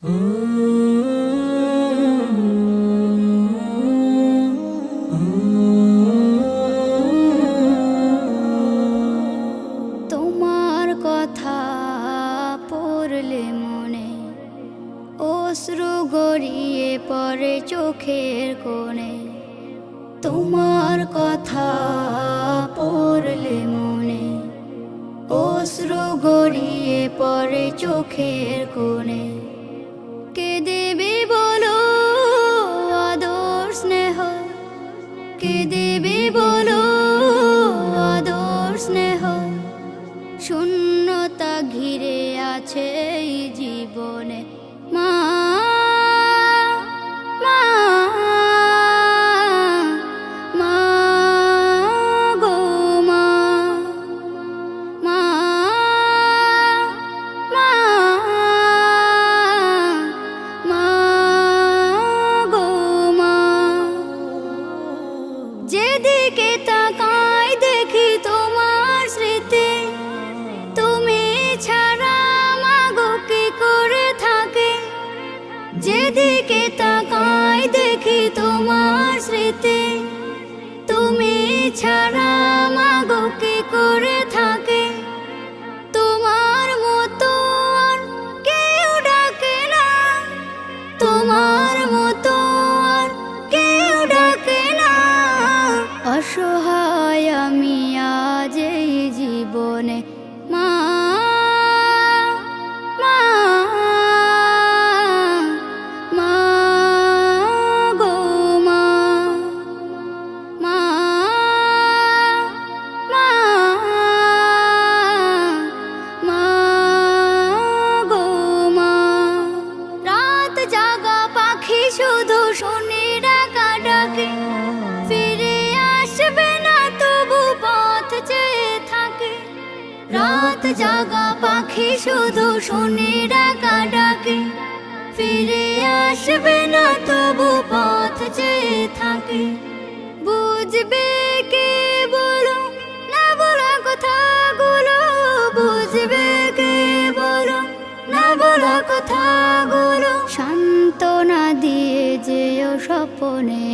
তোমার কথা পড়লে মনে অশ্রু গড়িয়ে পড়ে চোখের কোণে। তোমার কথা পড়লে মনে অশ্রু গড়িয়ে পড়ে চোখের কোণে। কে দেবে বলো আদর স্নেহ, কে দেবে বলো আদর স্নেহ। শূন্যতা ঘিরে আছে এই জীবনে। মা মা মা গো মা, মা মা মা গো মা। যেদিকে তাকাই দেখি তোমার স্মৃতি, তুমি ছাড়া মাগো কি করে থাকে। যেদিকে তাকাই দেখি তোমার স্মৃতি, তুমি ছাড়া মাগো কি করে থাকে। তোমার মতো আর কেউ ডাকে না, তোমার মতো আর কেউ ডাকে না। অসহায় আমি আজ এই জীবনে। মা মা মা গো মা, মা মা মা গো মা। রাত জাগা পাখি শুধু শুনি ডাকা ডাকে, ফিরে আসবে না তবু পথ চেয়ে থাকে। রাত জাগা পাখি শুধু শুনি ডাকা ডাকে, ফিরে আসবে না তবু পথ চেয়ে থাকে। বুঝবে কে বলো না বলা কথাগুলো, বুঝবে কে বলো না বলা কথাগুলো। সান্ত্বনা দিয়ে যেও স্বপনে।